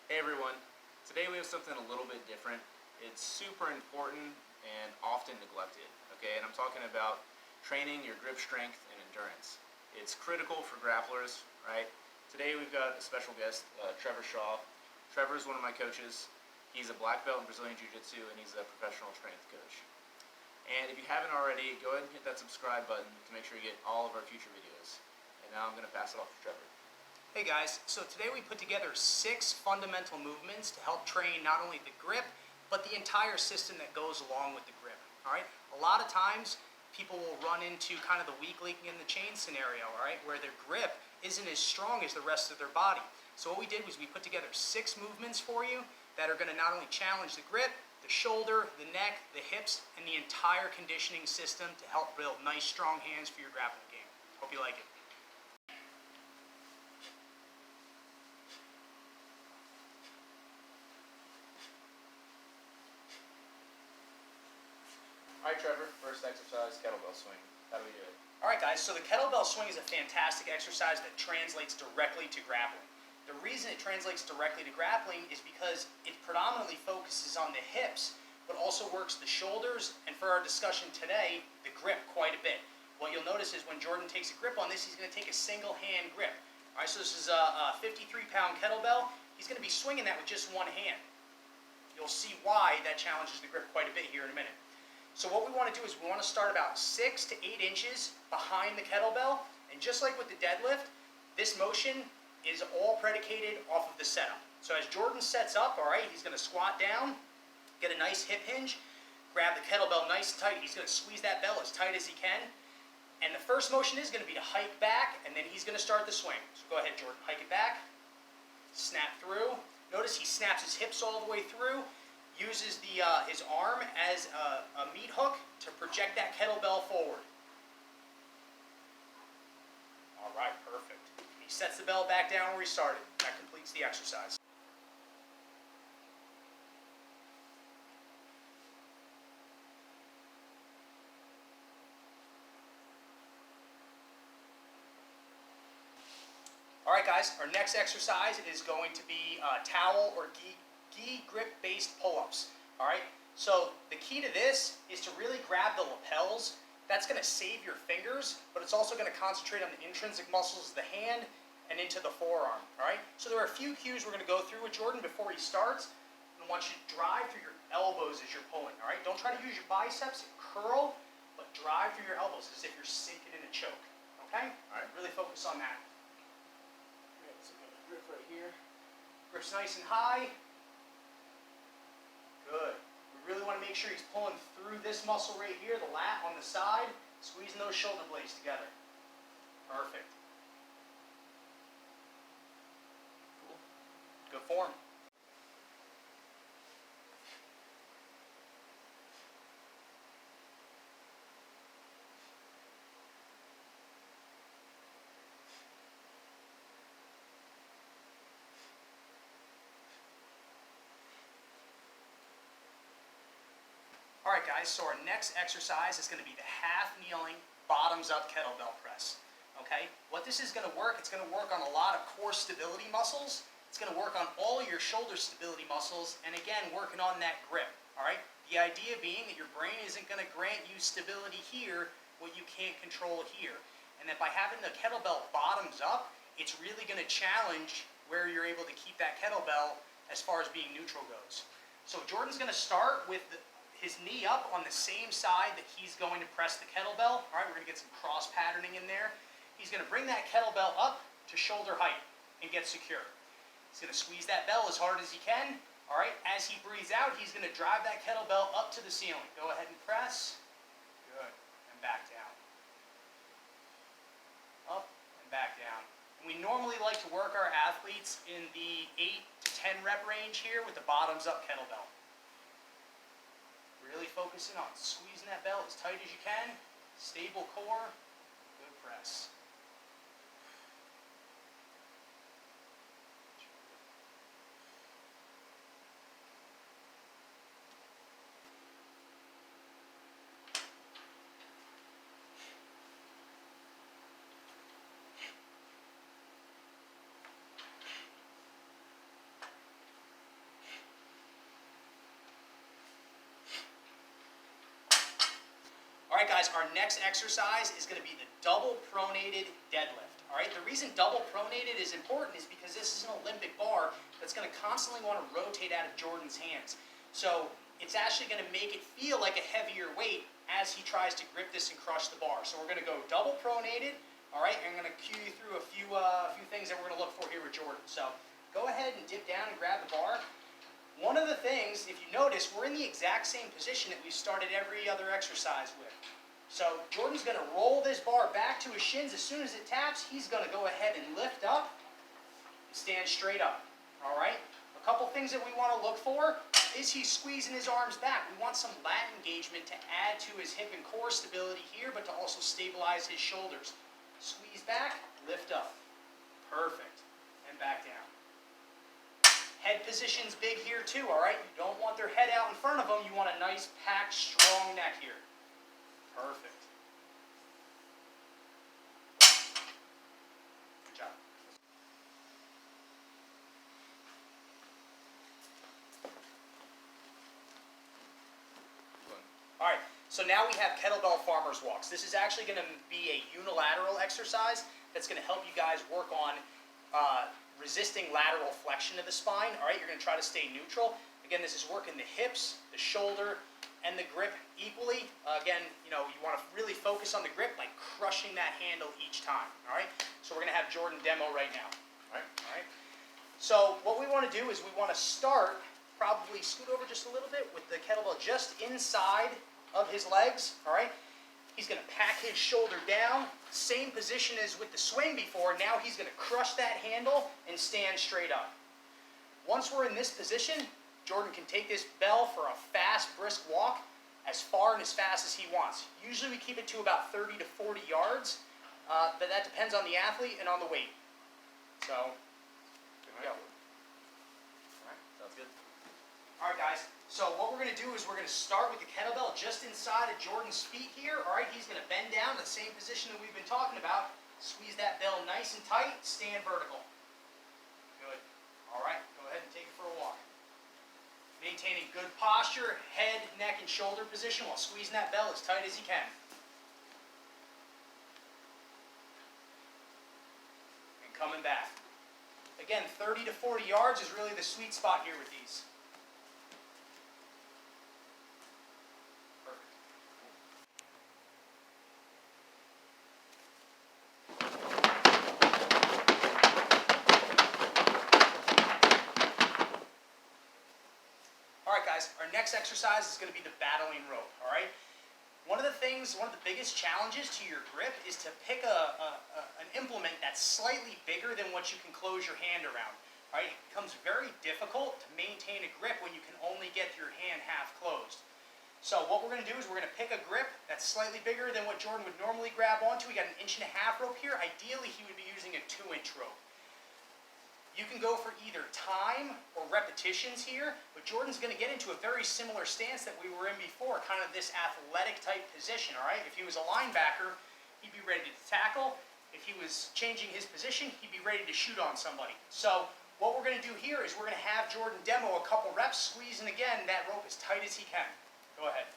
Hey everyone, today we have something a little bit different. It's super important and often neglected, okay? And I'm talking about training your grip strength and endurance. It's critical for grapplers, right? Today we've got a special guest, Trevor Shaw. Trevor is one of my coaches. He's a black belt in Brazilian Jiu Jitsu and he's a professional strength coach. And if you haven't already, go ahead and hit that subscribe button to make sure you get all of our future videos. And now I'm going to pass it off to Trevor. Hey guys, so today we put together 6 fundamental movements to help train not only the grip, but the entire system that goes along with the grip, all right? A lot of times, people will run into kind of the weak link in the chain scenario, all right, where their grip isn't as strong as the rest of their body. So what we did was we put together 6 movements for you that are gonna not only challenge the grip, the shoulder, the neck, the hips, and the entire conditioning system to help build nice, strong hands for your grappling game. Hope you like it. All right, Trevor, first exercise, kettlebell swing. How do we do it? All right, guys, so the kettlebell swing is a fantastic exercise that translates directly to grappling. The reason it translates directly to grappling is because it predominantly focuses on the hips, but also works the shoulders, and for our discussion today, the grip quite a bit. What you'll notice is when Jordan takes a grip on this, he's going to take a single hand grip. All right, so this is a 53-pound kettlebell. He's going to be swinging that with just one hand. You'll see why that challenges the grip quite a bit here in a minute. So what we want to do is we want to start about 6 to 8 inches behind the kettlebell, and just like with the deadlift, this motion is all predicated off of the setup. So as Jordan sets up, all right, he's going to squat down, get a nice hip hinge, grab the kettlebell nice and tight. He's going to squeeze that bell as tight as he can, and the first motion is going to be to hike back, and then he's going to start the swing. So go ahead, Jordan, hike it back, snap through. Notice he snaps his hips all the way through, uses his arm as a meat hook to project that kettlebell forward. All right, perfect. He sets the bell back down where he started. That completes the exercise. All right, guys, our next exercise is going to be towel or gi grip-based pull-ups. All right, so the key to this is to really grab the lapels. That's going to save your fingers, but it's also going to concentrate on the intrinsic muscles of the hand and into the forearm. All right, so there are a few cues we're going to go through with Jordan before he starts. I want you to drive through your elbows as you're pulling. All right, don't try to use your biceps and curl, but drive through your elbows as if you're sinking in a choke. Okay, all right, really focus on that. Great, so we got a grip right here. Grip's nice and high. Good. We really want to make sure he's pulling through this muscle right here, the lat on the side, squeezing those shoulder blades together. Perfect. Cool. Good form. All right, guys, so our next exercise is going to be the half kneeling, bottoms up kettlebell press. Okay, what this is going to work, it's going to work on a lot of core stability muscles. It's going to work on all your shoulder stability muscles, and again, working on that grip. All right, the idea being that your brain isn't going to grant you stability here, what you can't control here. And that by having the kettlebell bottoms up, it's really going to challenge where you're able to keep that kettlebell as far as being neutral goes. So Jordan's going to start with his knee up on the same side that he's going to press the kettlebell. All right, we're going to get some cross patterning in there. He's going to bring that kettlebell up to shoulder height and get secure. He's going to squeeze that bell as hard as he can. All right, as he breathes out, he's going to drive that kettlebell up to the ceiling. Go ahead and press. Good. And back down. Up and back down. And we normally like to work our athletes in the 8 to 10 rep range here with the bottoms up kettlebell. Really focusing on squeezing that bell as tight as you can. Stable core. Good press. Alright guys, our next exercise is going to be the double pronated deadlift. Alright, the reason double pronated is important is because this is an Olympic bar that's going to constantly want to rotate out of Jordan's hands. So it's actually going to make it feel like a heavier weight as he tries to grip this and crush the bar. So we're going to go double pronated. Alright, I'm going to cue you through a few things that we're going to look for here with Jordan. So go ahead and dip down and grab the bar. One of the things, if you notice, we're in the exact same position that we started every other exercise with. So Jordan's going to roll this bar back to his shins. As soon as it taps, he's going to go ahead and lift up and stand straight up. All right? A couple things that we want to look for is he's squeezing his arms back. We want some lat engagement to add to his hip and core stability here, but to also stabilize his shoulders. Squeeze back, lift up. Perfect. And back down. Head position's big here too, all right? You don't want their head out in front of them. You want a nice, packed, strong neck here. Perfect. Good job. All right, so now we have kettlebell farmer's walks. This is actually going to be a unilateral exercise that's going to help you guys work on resisting lateral flexion of the spine. All right, you're going to try to stay neutral. Again, this is working the hips, the shoulder, and the grip equally. Again, you want to really focus on the grip by crushing that handle each time. All right, so we're going to have Jordan demo right now. All right. So what we want to do is we want to start, probably scoot over just a little bit with the kettlebell just inside of his legs. All right. He's going to pack his shoulder down, same position as with the swing before. Now he's going to crush that handle and stand straight up. Once we're in this position, Jordan can take this bell for a fast, brisk walk as far and as fast as he wants. Usually we keep it to about 30 to 40 yards, but that depends on the athlete and on the weight. So, here we go. All right, sounds good. All right, guys. So what we're going to do is we're going to start with the kettlebell just inside of Jordan's feet here. All right, he's going to bend down in the same position that we've been talking about. Squeeze that bell nice and tight. Stand vertical. Good. All right, go ahead and take it for a walk. Maintaining good posture, head, neck, and shoulder position while squeezing that bell as tight as you can. And coming back. Again, 30 to 40 yards is really the sweet spot here with these. Our next exercise is going to be the battling rope, all right? One of the biggest challenges to your grip is to pick an implement that's slightly bigger than what you can close your hand around, all right? It becomes very difficult to maintain a grip when you can only get your hand half closed. So what we're going to do is we're going to pick a grip that's slightly bigger than what Jordan would normally grab onto. We got an 1.5 inch rope here. Ideally, he would be using a 2-inch rope. You can go for either time or repetitions here, but Jordan's going to get into a very similar stance that we were in before, kind of this athletic type position, all right? If he was a linebacker, he'd be ready to tackle. If he was changing his position, he'd be ready to shoot on somebody. So what we're going to do here is we're going to have Jordan demo a couple reps, squeezing again that rope as tight as he can. Go ahead.